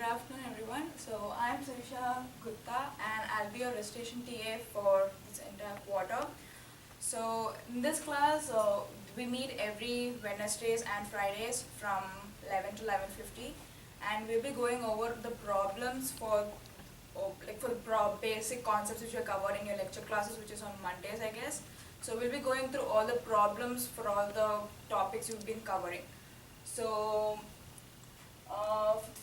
afternoon everyone. So I'm Sirisha Gupta and I'll be your recitation TA for this entire quarter. So in this class we meet every Wednesdays and Fridays from 11 to 11:50, and we'll be going over the problems for basic concepts which we covered in your lecture classes, which is on Mondays I guess. So we'll be going through all the problems for all the topics you've been covering. So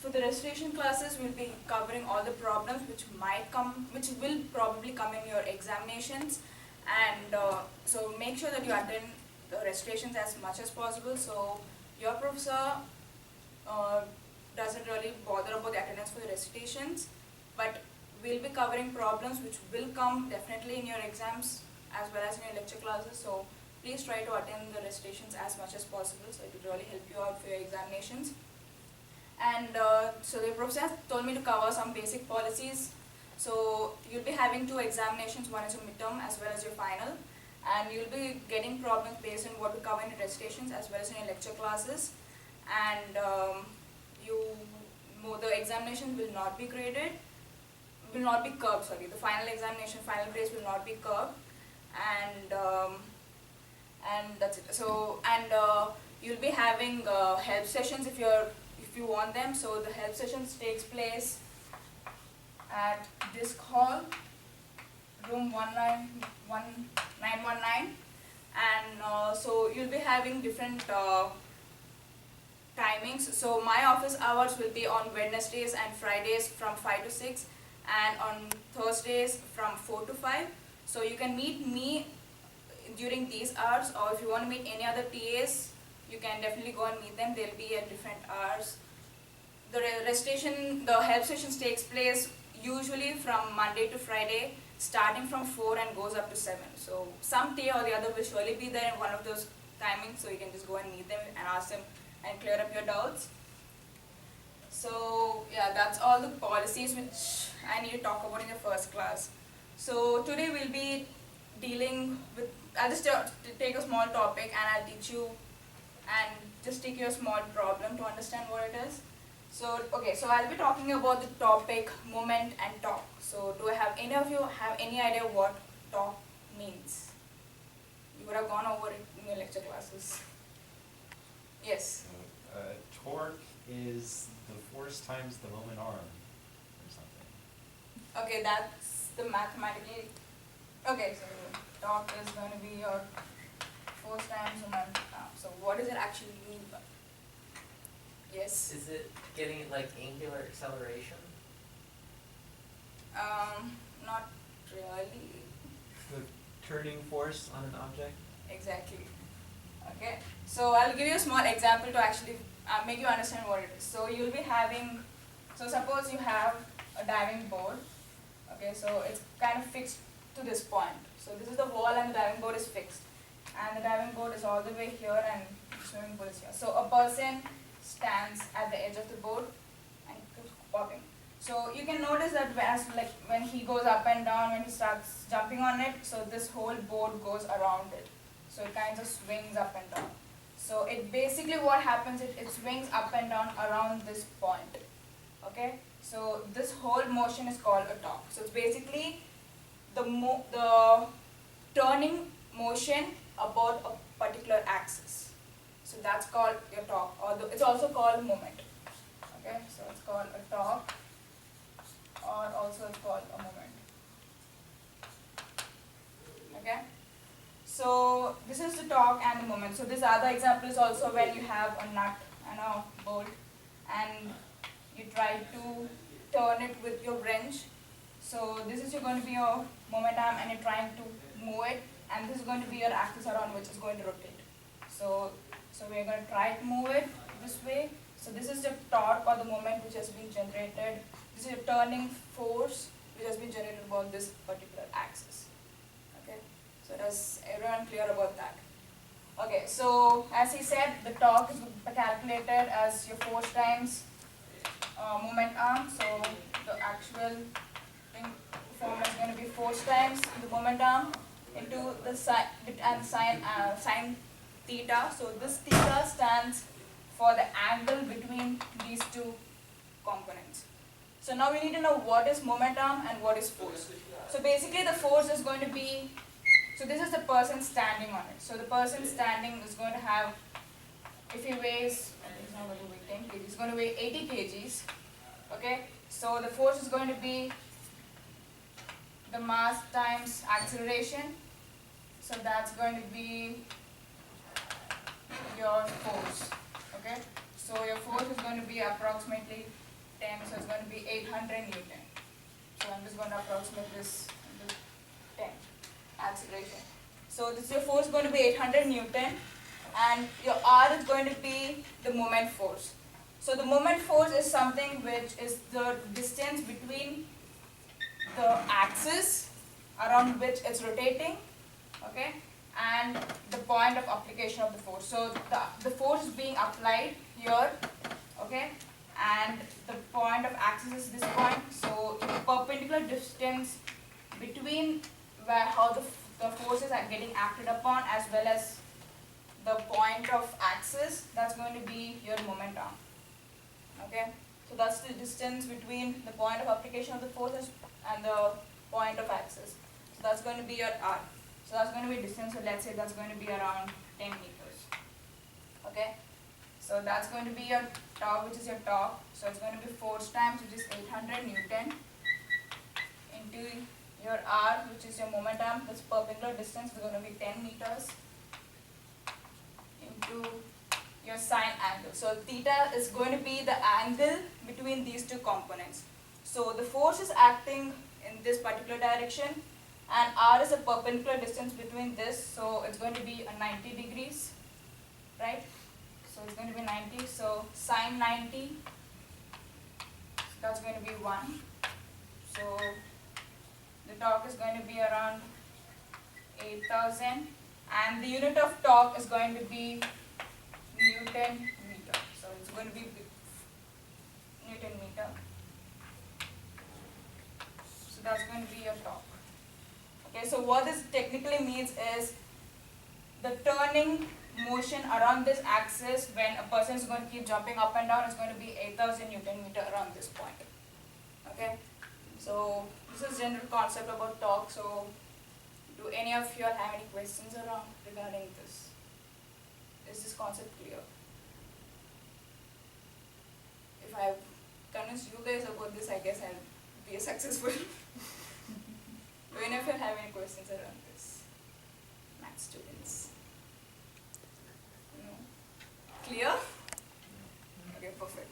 for the restoration classes, we'll be covering all the problems which will probably come in your examinations, and so make sure that you attend the restorations as much as possible. So your professor doesn't really bother about the attendance for the recitations, but we'll be covering problems which will come definitely in your exams as well as in your lecture classes. So please try to attend the recitations as much as possible, so it will really help you out for your examinations. And so the professor has told me to cover some basic policies. So you'll be having two examinations, one is your midterm as well as your final, and you'll be getting problems based on what we cover in your recitations as well as in your lecture classes. And the examination will not be graded, will not be curved, sorry, the final examination, final grades will not be curved, and that's it. So, and you'll be having help sessions if you want them. So the help sessions takes place at Disc Hall, room 1919, and so you'll be having different timings. So my office hours will be on Wednesdays and Fridays from 5 to 6, and on Thursdays from 4 to 5. So you can meet me during these hours, or if you want to meet any other TAs, you can definitely go and meet them. They'll be at different hours. The help sessions takes place usually from Monday to Friday, starting from 4 and goes up to 7. So some TA or the other will surely be there in one of those timings, so you can just go and meet them and ask them and clear up your doubts. So yeah, that's all the policies which I need to talk about in the first class. So today we'll be dealing with, I'll just take a small topic and I'll teach you and just take you a small problem to understand what it is. So okay, so I'll be talking about the topic moment and talk. So do any of you have any idea what talk means? You would have gone over it in your lecture classes. Yes. Torque is the force times the moment arm, or something. Okay, that's the mathematically. Okay, so torque is going to be your force times moment. So what does it actually mean? Yes. Is it getting like angular acceleration? Not really. The turning force on an object? Exactly. Okay. So I'll give you a small example to actually make you understand what it is. So you'll be having, so suppose you have a diving board. Okay, so it's kind of fixed to this point. So this is the wall and the diving board is fixed. And the diving board is all the way here and the swimming pool is here. So a person stands at the edge of the board and keeps walking. So you can notice that when he goes up and down, when he starts jumping on it, so this whole board goes around it. So it kind of swings up and down. So it basically what happens, it swings up and down around this point. Okay? So this whole motion is called a torque. So it's basically the turning motion about a particular axis. So that's called your torque, or it's also called moment. Okay, so it's called a torque, or also it's called a moment. Okay, so this is the torque and the moment. So this other example is also when you have a nut and a bolt, and you try to turn it with your wrench. So this is going to be your moment arm, and you're trying to move it, and this is going to be your axis around which is going to rotate. So we're going to try to move it this way. So this is the torque or the moment which has been generated. This is a turning force which has been generated about this particular axis. Okay, so is everyone clear about that? Okay, so as he said, the torque is calculated as your force times moment arm. So the actual formula is going to be force times the moment arm into the sine theta. So this theta stands for the angle between these two components. So now we need to know what is momentum and what is force. So basically the force is going to be, so this is the person standing on it. So the person standing is going to have, if he weighs, he's not going to weigh 10 kgs, he's going to weigh 80 kgs. Okay, so the force is going to be the mass times acceleration. So that's going to be your force. Okay, so your force is going to be approximately 10, so it's going to be 800 Newton. So I'm just going to approximate this into 10 acceleration. So this your force is going to be 800 Newton, and your R is going to be the moment force. So the moment force is something which is the distance between the axis around which it's rotating, okay, and the point of application of the force. So the force is being applied here, okay, and the point of axis is this point. So the perpendicular distance between where how the forces are getting acted upon as well as the point of axis, that's going to be your momentum. Okay, so that's the distance between the point of application of the forces and the point of axis. So that's going to be your R. So that's going to be distance. So let's say that's going to be around 10 meters. Okay, so that's going to be your torque, which is your torque. So it's going to be force times, which is 800 Newton, into your R, which is your momentum. This perpendicular distance is going to be 10 meters, into your sine angle. So theta is going to be the angle between these two components. So the force is acting in this particular direction, and R is a perpendicular distance between this, so it's going to be a 90 degrees, right? So it's going to be 90, so sine 90, so that's going to be 1. So the torque is going to be around 8,000, and the unit of torque is going to be Newton meter. So it's going to be Newton meter. So that's going to be your torque. Okay, so what this technically means is the turning motion around this axis when a person is going to keep jumping up and down is going to be 8,000 Newton meter around this point. Okay, so this is general concept about torque. So do any of you have any questions around regarding this? Is this concept clear? If I've convinced you guys about this, I guess I'll be successful. Do any of you have any questions around this? Math students? No? Clear? Okay, perfect.